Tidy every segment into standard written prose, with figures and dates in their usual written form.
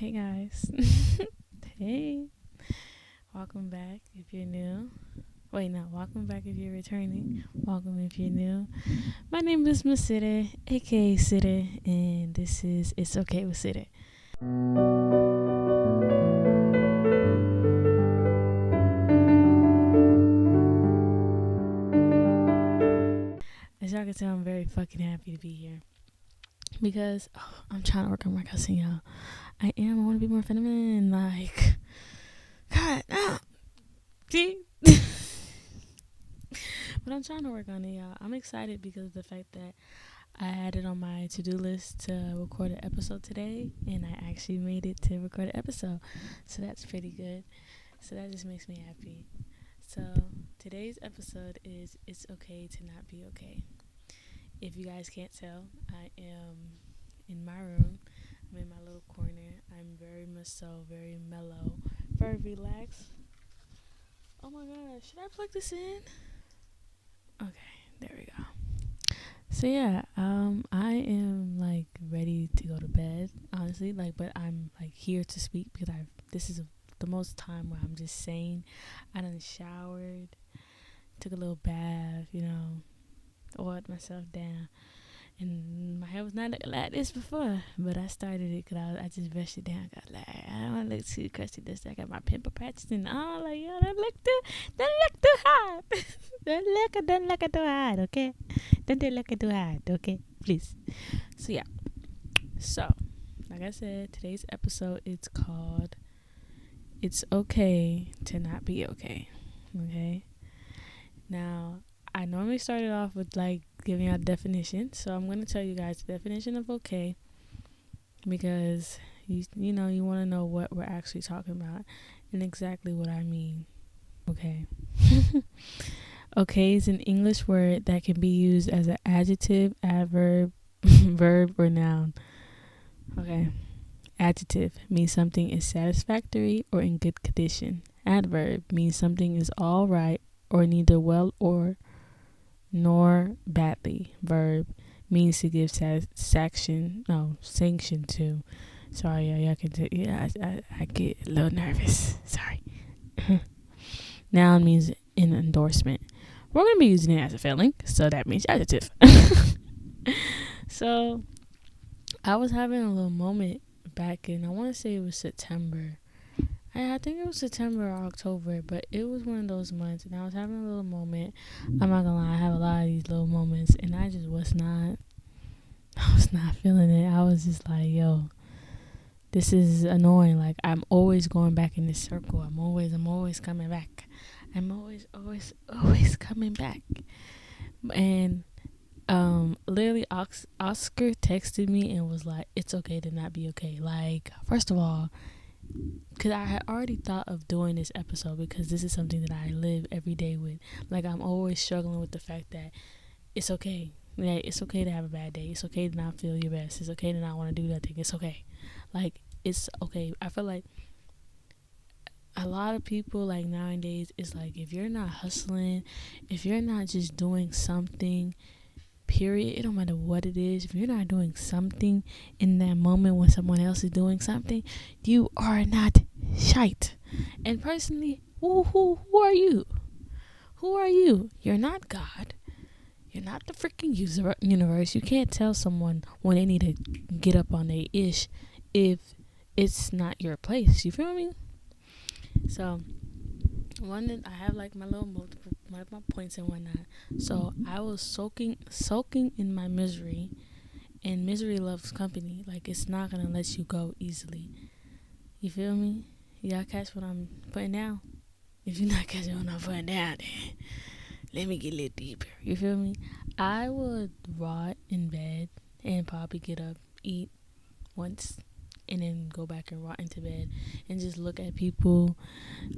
Hey guys. Hey. Welcome back if you're new. Wait, no. Welcome back if you're returning. Welcome if you're new. My name is Miss City, aka City, and this is It's Okay with City. As y'all can tell, I'm very fucking happy to be here. Because I'm trying to work on my cussing, y'all. I want to be more feminine. Like, God, no. See? But I'm trying to work on it, y'all. I'm excited because of the fact that I had it on my to-do list to record an episode today, and I actually made it to record an episode. So that's pretty good. So that just makes me happy. So today's episode is It's Okay to Not Be Okay. If you guys can't tell, I am in my room. I'm in my little corner. I'm very much so, very mellow, very relaxed. Oh my gosh, should I plug this in? Okay, there we go. So yeah, I am like ready to go to bed, honestly. Like, but I'm like here to speak because this is the most time where I'm just sane. I done showered, took a little bath, oiled myself down, and my hair was not looking like this before. But I started it because I just brushed it down. Got like I don't want to look too crusty. This I got my pimple patches and all. Like yo, don't look too hot. don't look too hot. Okay. Don't look too hard, okay? Please. So yeah. So, like I said, today's episode it's called It's Okay to Not Be Okay. Okay. Now, I normally started off with like giving out a definition. So I'm gonna tell you guys the definition of okay because you wanna know what we're actually talking about and exactly what I mean. Okay. Okay is an English word that can be used as an adjective, adverb, verb, or noun. Okay. Adjective means something is satisfactory or in good condition. Adverb means something is all right or neither well or nor badly. Verb means to give sanction to. Sorry, y'all can tell. Yeah, I get a little nervous. Sorry. Noun means an endorsement. We're going to be using it as a feeling, so that means adjective. So, I was having a little moment back in, I want to say it was September. I think it was September or October, but it was one of those months, and I was having a little moment. I'm not gonna lie, I have a lot of these little moments, and I was not feeling it. I was just like, yo, this is annoying. Like, I'm always going back in this circle. I'm always coming back. I'm always coming back. And literally Oscar texted me and was like, it's okay to not be okay. Like, first of all, because I had already thought of doing this episode because this is something that I live every day with. Like, I'm always struggling with the fact that it's okay. Like, it's okay to have a bad day. It's okay to not feel your best. It's okay to not want to do that thing. It's okay. Like, it's okay. I feel like a lot of people, like, nowadays, is like, if you're not hustling, if you're not just doing something, period, it don't matter what it is, if you're not doing something in that moment when someone else is doing something, you are not shite. And personally, who are you? Who are you? You're not God. You're not the freaking universe. You can't tell someone when they need to get up on their ish if it's not your place. You feel me? So I have like my little multiple my points and whatnot. So I was soaking in my misery, and misery loves company. Like, it's not gonna let you go easily. You feel me? Y'all catch what I'm putting down? If you're not catching what I'm putting down, then let me get a little deeper. You feel me? I would rot in bed and probably get up, eat once, and then go back and rot into bed and just look at people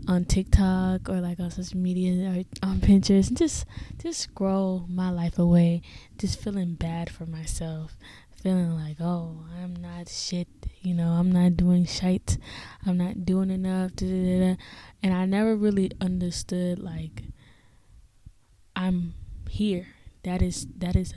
on TikTok or like on social media or on Pinterest and just scroll my life away, just feeling bad for myself, feeling like, oh, I'm not shit, I'm not doing shit, I'm not doing enough, da, da, da. And I never really understood, like, I'm here. That is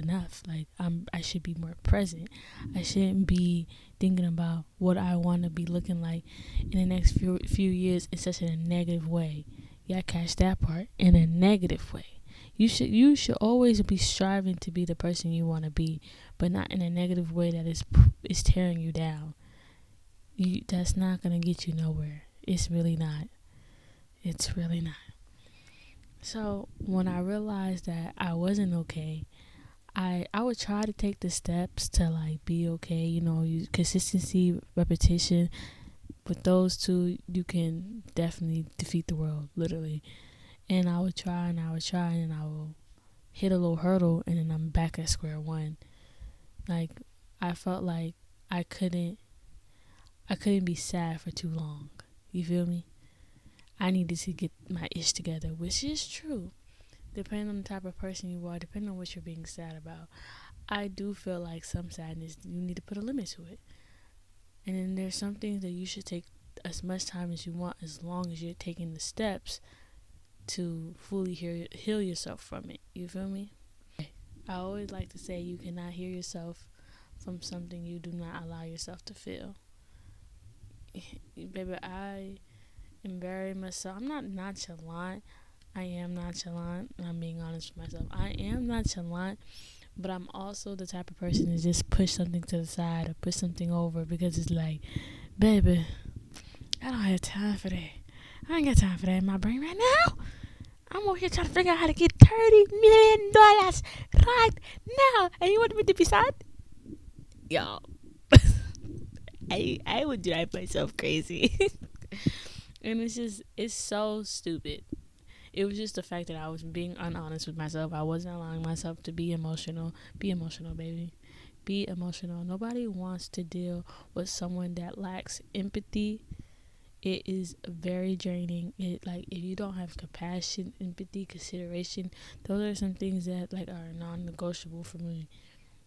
enough. Like, I should be more present. I shouldn't be thinking about what I want to be looking like in the next few years in such a negative way. Yeah, catch that part, in a negative way. You should always be striving to be the person you want to be, but not in a negative way that is tearing you down. That's not gonna get you nowhere. It's really not. It's really not. So when I realized that I wasn't okay, I would try to take the steps to like be okay. Consistency, repetition. With those two, you can definitely defeat the world, literally. And I would try and I would try and I will hit a little hurdle and then I'm back at square one. Like I felt like I couldn't I couldn't be sad for too long. You feel me? I needed to get my ish together, which is true. Depending on the type of person you are, depending on what you're being sad about. I do feel like some sadness, you need to put a limit to it. And then there's some things that you should take as much time as you want, as long as you're taking the steps to fully heal yourself from it. You feel me? I always like to say you cannot heal yourself from something you do not allow yourself to feel. Baby, I am very much so. I'm not nonchalant. I am nonchalant. I'm being honest with myself. I am nonchalant, but I'm also the type of person to just push something to the side or push something over because it's like, baby, I don't have time for that. I ain't got time for that in my brain right now. I'm over here trying to figure out how to get $30 million right now. And you want me to be sad? Y'all. I would drive myself crazy. And it's so stupid. It was just the fact that I was being unhonest with myself. I wasn't allowing myself to be emotional. Be emotional, baby. Be emotional. Nobody wants to deal with someone that lacks empathy. It is very draining. If you don't have compassion, empathy, consideration, those are some things that like are non-negotiable for me.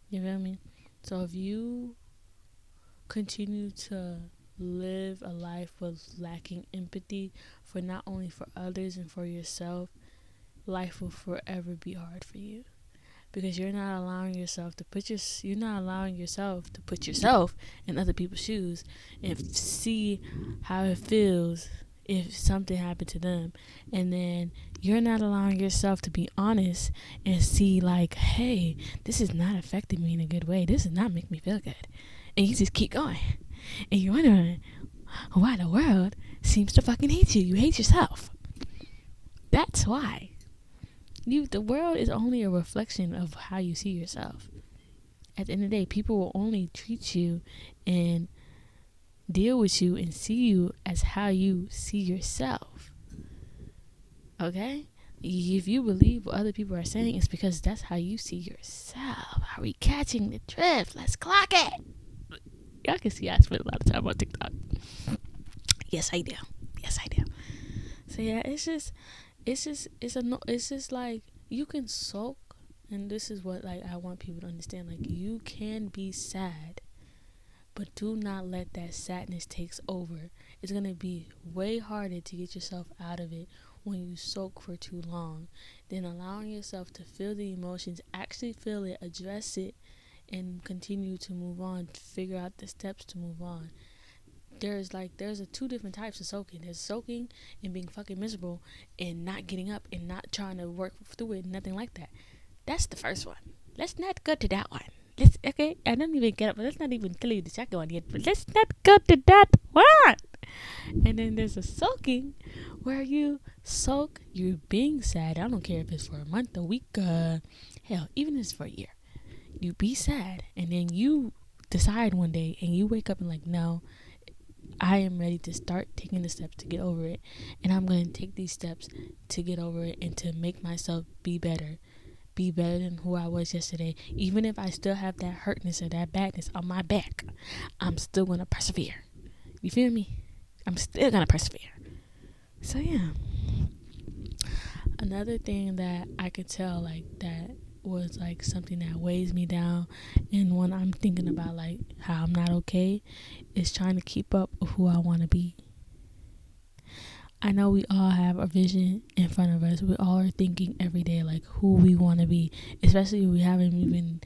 You feel me? So if you continue to live a life with lacking empathy for not only for others and for yourself, life will forever be hard for you because you're not allowing yourself to put yourself in other people's shoes and see how it feels if something happened to them. And then you're not allowing yourself to be honest and see like, hey, this is not affecting me in a good way. This does not make me feel good. And you just keep going. And you're wondering why the world seems to fucking hate you. You hate yourself. That's why. The world is only a reflection of how you see yourself. At the end of the day, people will only treat you and deal with you and see you as how you see yourself. Okay? If you believe what other people are saying, it's because that's how you see yourself. Are we catching the drift? Let's clock it. Y'all can see I spend a lot of time on TikTok. Yes, I do. So yeah, it's just like you can sulk, and this is what like I want people to understand. Like you can be sad, but do not let that sadness takes over. It's gonna be way harder to get yourself out of it when you sulk for too long than allowing yourself to feel the emotions, actually feel it, address it, and continue to move on, figure out the steps to move on. There's two different types of soaking. There's soaking and being fucking miserable and not getting up and not trying to work through it, nothing like that. That's the first one. Let's not go to that one. Okay, I don't even get up, but let's not even tell you the second one yet, but let's not go to that one. And then there's a soaking where you soak, you're being sad. I don't care if it's for a month, a week, hell, even if it's for a year. You be sad, and then you decide one day, and you wake up and like, no, I am ready to start taking the steps to get over it, and I'm going to take these steps to get over it and to make myself be better than who I was yesterday. Even if I still have that hurtness or that badness on my back, I'm still going to persevere. You feel me? I'm still going to persevere. So yeah, another thing that I could tell like that was like something that weighs me down, and when I'm thinking about like how I'm not okay, is trying to keep up with who I want to be. I know we all have a vision in front of us. We all are thinking every day like who we want to be, especially if we haven't even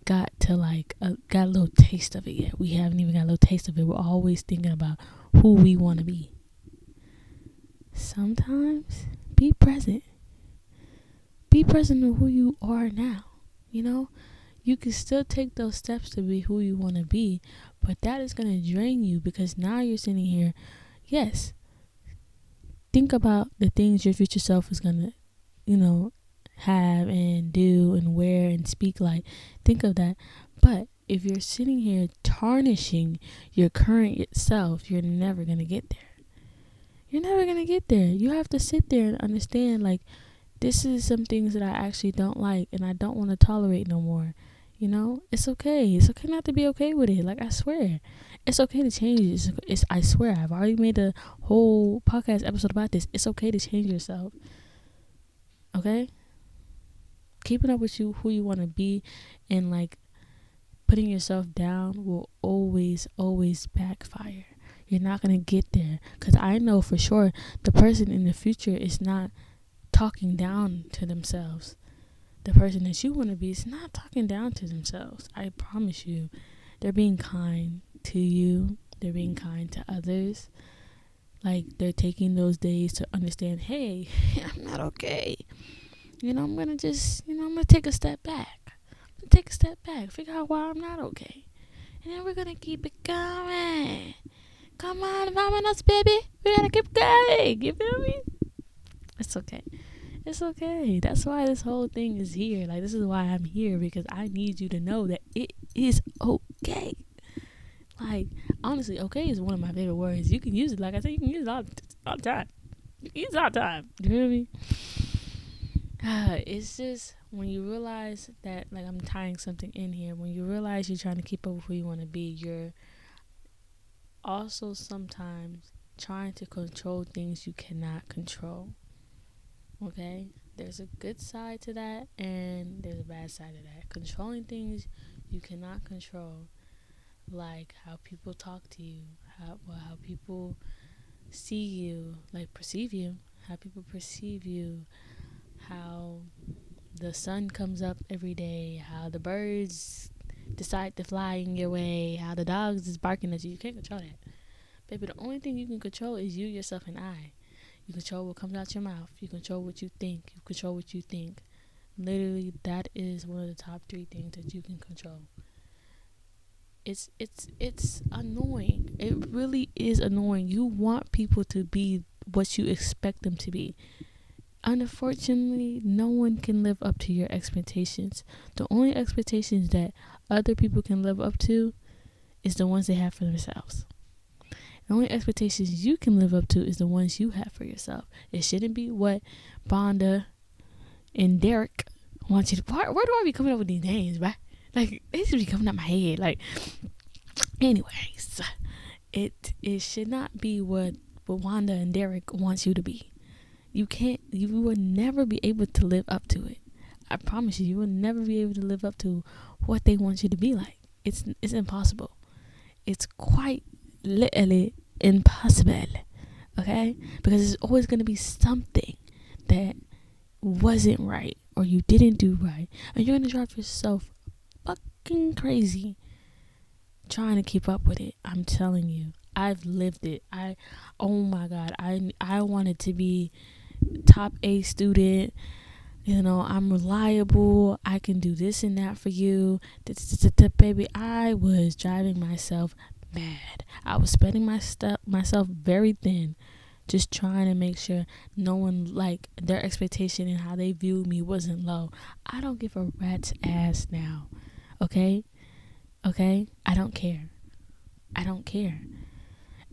got to like got a little taste of it yet. We haven't even got a little taste of it. We're always thinking about who we want to be. Sometimes be present. Be present of who you are now. You know, you can still take those steps to be who you want to be, but that is going to drain you because now you're sitting here. Yes, think about the things your future self is going to, have and do and wear and speak like. Think of that. But if you're sitting here tarnishing your current self, you're never going to get there. You're never going to get there. You have to sit there and understand, like, this is some things that I actually don't like and I don't want to tolerate no more. It's okay. It's okay not to be okay with it. Like, I swear. It's okay to change. I swear. I've already made a whole podcast episode about this. It's okay to change yourself. Okay? Keeping up with who you want to be and, like, putting yourself down will always, always backfire. You're not going to get there. Because I know for sure the person in the future is not talking down to themselves. The person that you want to be is not talking down to themselves. I promise you. They're being kind to you. They're being kind to others. Like, they're taking those days to understand, hey, I'm not okay. I'm going to take a step back. Figure out why I'm not okay. And then we're going to keep it going. Come on, vámonos, baby. We got to keep going. You feel me? It's okay. It's okay. That's why this whole thing is here. Like, this is why I'm here, because I need you to know that it is okay. Like, honestly, okay is one of my favorite words. You can use it. Like I said, you can use it all the time. You can use it all the time. You hear me? It's just when you realize that, like, I'm tying something in here. When you realize you're trying to keep up with who you want to be, you're also sometimes trying to control things you cannot control. Okay, there's a good side to that and there's a bad side to that. Controlling things you cannot control, like how people talk to you, how people see you, like perceive you, how people perceive you, how the sun comes up every day, how the birds decide to fly in your way, how the dogs is barking at you. You can't control that. Baby, the only thing you can control is you, yourself, and I. You control what comes out your mouth. You control what you think. You control what you think. Literally, that is one of the top 3 things that you can control. It's annoying. It really is annoying. You want people to be what you expect them to be. Unfortunately, no one can live up to your expectations. The only expectations that other people can live up to is the ones they have for themselves. The only expectations you can live up to is the ones you have for yourself. It shouldn't be what Bonda and Derek want you to. Where do I be coming up with these names, right? Like, they should be coming out my head. Like, anyways, it should not be what Wanda and Derek wants you to be. You will never be able to live up to it. I promise you will never be able to live up to what they want you to be like. It's impossible. It's quite literally impossible. Okay? Because there's always going to be something that wasn't right or you didn't do right. And you're going to drive yourself fucking crazy trying to keep up with it. I'm telling you. I've lived it. Oh my God. I wanted to be top A student. I'm reliable. I can do this and that for you. Baby, I was driving myself mad. I was spreading myself very thin, just trying to make sure no one, like, their expectation and how they viewed me wasn't low. I don't give a rat's ass now. Okay? I don't care.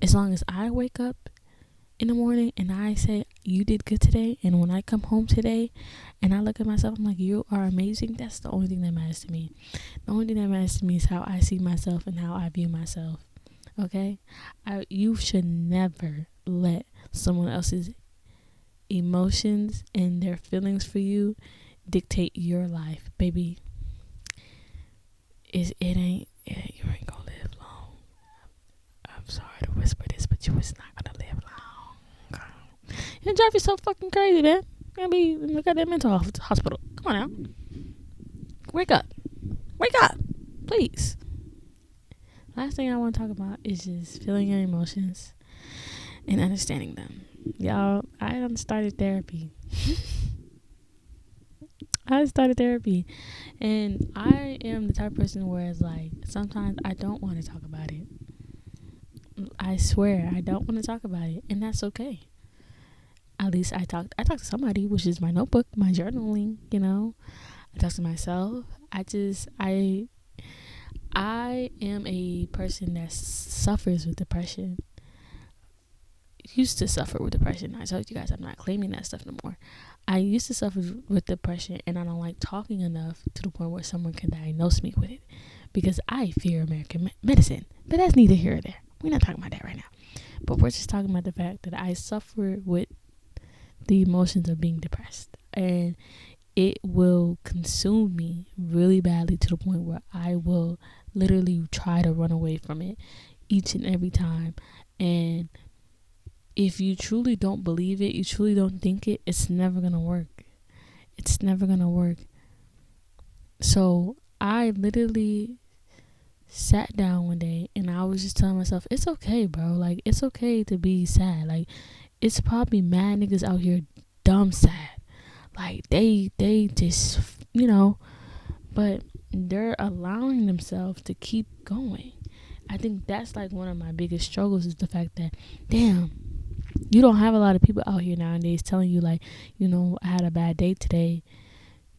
As long as I wake up in the morning and I say, you did good today, and when I come home today and I look at myself, I'm like, you are amazing. That's the only thing that matters to me. The only thing that matters to me is how I see myself and how I view myself. Okay? You should never let someone else's emotions and their feelings for you dictate your life, baby. You ain't gonna live long. I'm sorry to whisper this, but you was not gonna live long. You drive yourself fucking crazy, man. You're gonna be in the goddamn mental hospital. Come on now. Wake up. Please. Last thing I want to talk about is just feeling your emotions and understanding them. Y'all, I done started therapy. I started therapy, and I am the type of person where it's like sometimes I don't want to talk about it. I swear I don't want to talk about it, and that's okay. At least I talked to somebody, which is my notebook, my journaling, I talk to myself. I am a person that suffers with depression. Used to suffer with depression. I told you guys I'm not claiming that stuff no more. I used to suffer with depression, and I don't like talking enough to the point where someone can diagnose me with it because I fear American medicine. But that's neither here or there. We're not talking about that right now. But we're just talking about the fact that I suffer with the emotions of being depressed, and it will consume me really badly to the point where I will literally try to run away from it each and every time. And if you truly don't believe it, you truly don't think it, it's never going to work. It's never going to work. So I literally sat down one day and I was just telling myself, it's okay, bro. Like, it's okay to be sad. Like, it's probably mad niggas out here dumb sad. Like, they just, but they're allowing themselves to keep going. I think that's like one of my biggest struggles is the fact that, damn, you don't have a lot of people out here nowadays telling you like, I had a bad day today,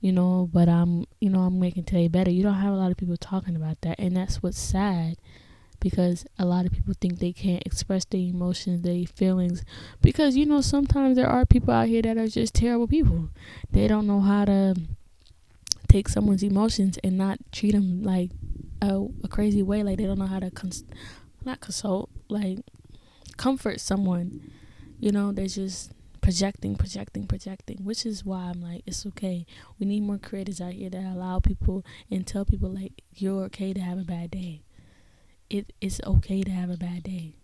but I'm making today better. You don't have a lot of people talking about that. And that's what's sad, because a lot of people think they can't express their emotions, their feelings, because, sometimes there are people out here that are just terrible people. They don't know how to take someone's emotions and not treat them like a crazy way. Like, they don't know how to comfort someone. They're just projecting, which is why I'm like, it's okay. We need more creators out here that allow people and tell people like, you're okay to have a bad day. It's okay to have a bad day.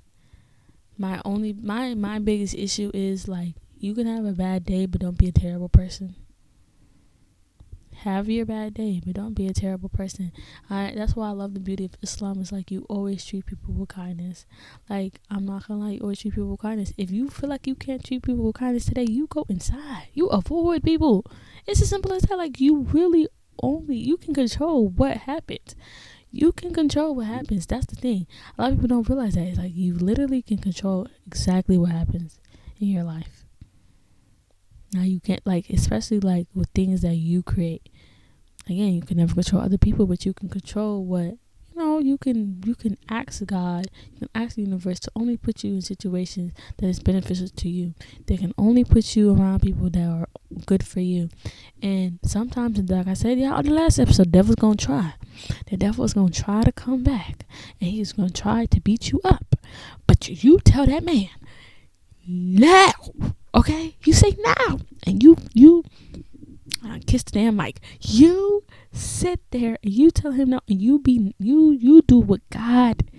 My biggest issue is like, you can have a bad day, but don't be a terrible person. Have your bad day, but don't be a terrible person. That's why I love the beauty of Islam. It's like you always treat people with kindness. Like, I'm not gonna lie, you always treat people with kindness. If you feel like you can't treat people with kindness today, you go inside. You avoid people. It's as simple as that. Like, you can control what happens. You can control what happens. That's the thing. A lot of people don't realize that. It's like you literally can control exactly what happens in your life. Now you can't, like, especially like with things that you create. Again, you can never control other people, but you can control what, you can ask God, you can ask the universe to only put you in situations that is beneficial to you. They can only put you around people that are good for you. And sometimes, like I said, on the last episode, the devil's gonna try. The devil is gonna try to come back, and he's gonna try to beat you up. But you tell that man, now, okay? You say now, and you kiss the damn mic. You sit there and you tell him no, and you do what God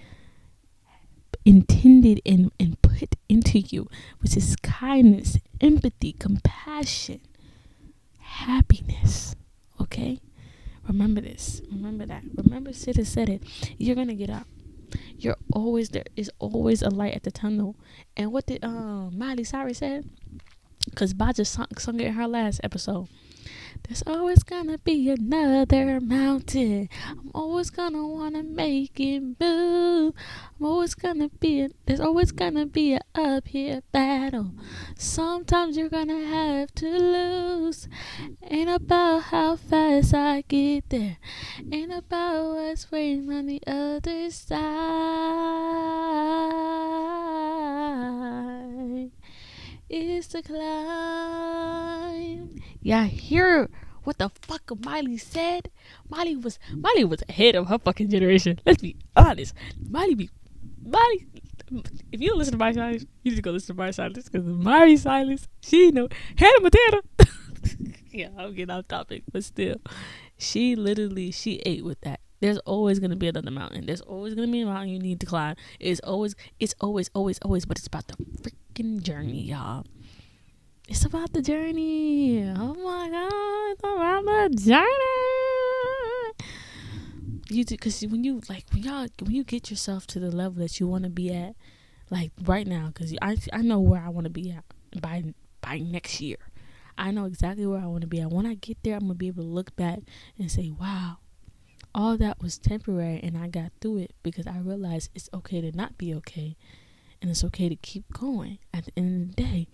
intended and put into you, which is kindness, empathy, compassion, happiness. Okay? Remember this. Remember that. Remember Sid has said it. You're gonna get up. There is always a light at the tunnel. And what did Miley Cyrus said? Because Baja sung it in her last episode. There's always gonna be another mountain. I'm always gonna wanna make it move. There's always gonna be an uphill battle. Sometimes you're gonna have to lose. Ain't about how fast I get there. Ain't about what's waiting on the other side. It's the climb. Yeah, hear what the fuck Miley said? Miley was ahead of her fucking generation. Let's be honest. Miley. If you don't listen to Miley Cyrus, you need to go listen to Miley Cyrus, because Miley Cyrus, she know Hannah Montana. Yeah, I'm getting off topic, but still, she ate with that. There's always gonna be another mountain. There's always gonna be a mountain you need to climb. It's always, but it's about the freaking journey, y'all. It's about the journey. Oh my God, it's about the journey. You do, because when you like when you get yourself to the level that you want to be at, like right now, because I know where I want to be at by next year. I know exactly where I want to be at. When I get there, I'm gonna be able to look back and say, wow, all that was temporary, and I got through it because I realized it's okay to not be okay, and it's okay to keep going at the end of the day.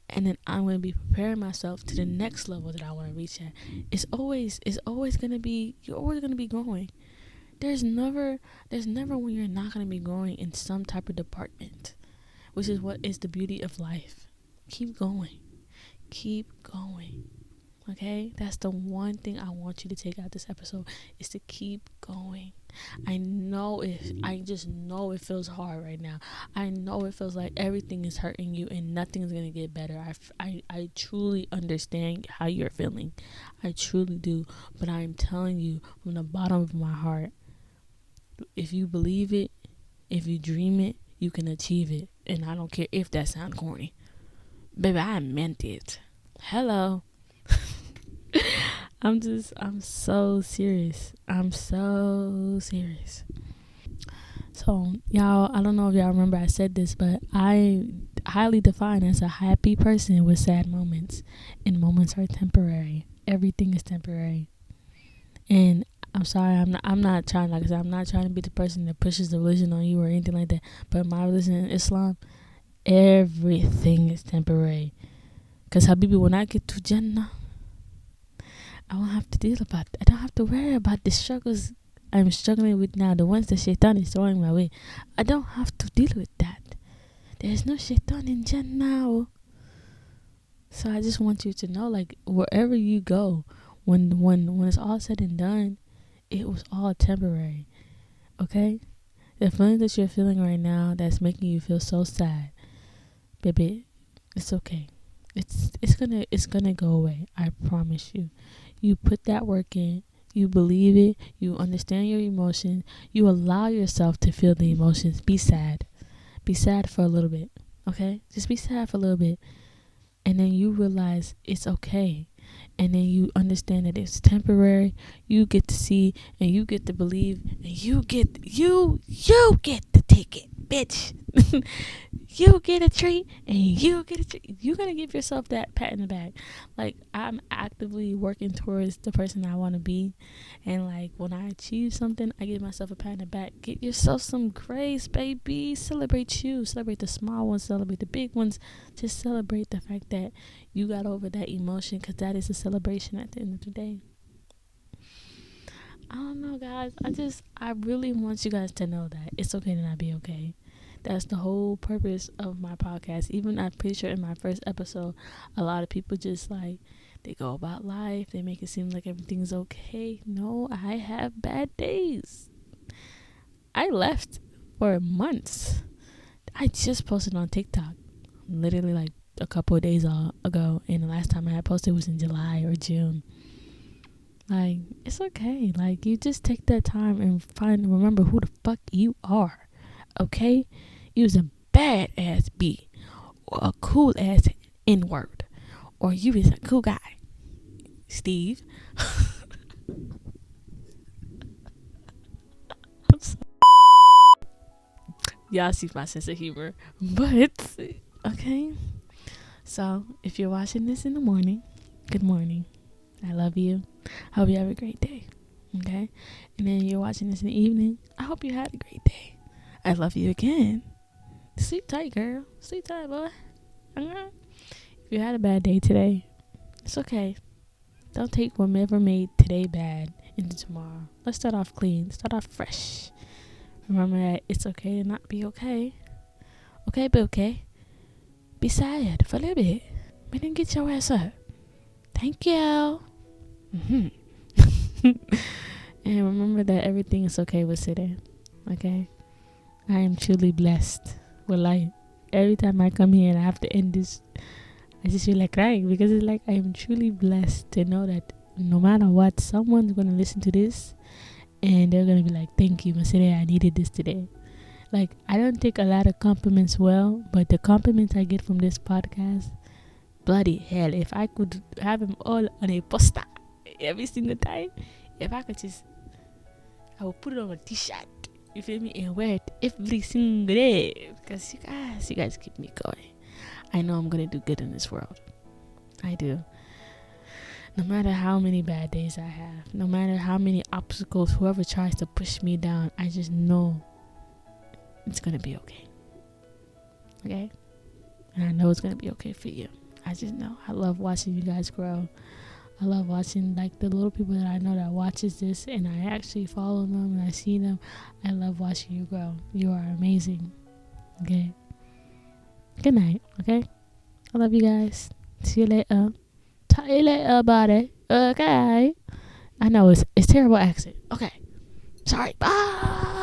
And then I'm going to be preparing myself to the next level that I want to reach at. It's always going to be, you're always going to be growing. There's never when you're not going to be growing in some type of department, which is what is the beauty of life. Keep going. Keep going. Okay? That's the one thing I want you to take out this episode, is to keep going. I just know it feels hard right now. I know it feels like everything is hurting you and nothing's going to get better. I truly understand how you're feeling. I truly do. But I'm telling you from the bottom of my heart, if you believe it, if you dream it, you can achieve it. And I don't care if that sounds corny. Baby, I meant it. Hello. I'm so serious. I'm so serious. So, y'all, I don't know if y'all remember I said this, but I highly define as a happy person with sad moments. And moments are temporary. Everything is temporary. And I'm sorry, I'm not trying, like I said, I'm not trying to be the person that pushes the religion on you or anything like that. But my religion, Islam, everything is temporary. Because Habibi, when I get to Jannah, I won't have to deal about it. I don't have to worry about the struggles I'm struggling with now, the ones that Shaitan is throwing my way. I don't have to deal with that. There's no Shaitan in Jannah. So I just want you to know, like, wherever you go, when it's all said and done, it was all temporary. Okay? The feeling that you're feeling right now that's making you feel so sad, baby, it's okay. It's gonna go away. I promise you. You put that work in. You believe it. You understand your emotions. You allow yourself to feel the emotions. Be sad. Be sad for a little bit. Okay? Just be sad for a little bit. And then you realize it's okay. And then you understand that it's temporary. You get to see and you get to believe and you get the ticket, bitch. You get a treat and you get a treat. You're gonna give yourself that pat in the back. Like, I'm actively working towards the person I want to be, and like when I achieve something, I give myself a pat in the back. Get yourself some grace, baby. Celebrate you. Celebrate the small ones. Celebrate the big ones. Just celebrate the fact that you got over that emotion, because that is a celebration at the end of the day. I don't know, guys. I really want you guys to know that it's okay to not be okay. That's the whole purpose of my podcast. Even I'm pretty sure in my first episode, a lot of people just like, they go about life, they make it seem like everything's okay. No, I have bad days. I left for months. I just posted on TikTok literally like a couple of days ago, and the last time I had posted was in July or June. Like, it's okay. Like, you just take that time and remember who the fuck you are. Okay? You was a badass B, or a cool ass N word, or you was a cool guy, Steve. Y'all see my sense of humor, but okay. So if you're watching this in the morning, good morning. I love you. I hope you have a great day. Okay? And then you're watching this in the evening, I hope you had a great day. I love you again. Sleep tight, girl. Sleep tight, boy. If you had a bad day today, it's okay. Don't take whatever made today bad into tomorrow. Let's start off clean. Start off fresh. Remember that it's okay to not be okay. Okay, be okay. Be sad for a little bit. But then get your ass up. Thank you. And remember that everything is okay with sitting. Okay? I am truly blessed with life. Every time I come here and I have to end this, I just feel like crying, because it's like I am truly blessed to know that no matter what, someone's going to listen to this and they're going to be like, thank you, Masere, I needed this today. Like, I don't take a lot of compliments well, but the compliments I get from this podcast, bloody hell, if I could have them all on a poster every single time, if I could just, I will put it on a t-shirt. You feel me? And wear it every single day because you guys keep me going. I know I'm gonna do good in this world. I do. No matter how many bad days I have, no matter how many obstacles, whoever tries to push me down, I just know it's gonna be okay. Okay? And I know it's gonna be okay for you. I just know. I love watching you guys grow. I love watching like the little people that I know that watches this and I actually follow them and I see them. I love watching you grow. You are amazing. Okay? Good night. Okay? I love you guys. See you later. Tell you later about it. Okay? I know it's terrible accent. Okay. Sorry. Bye.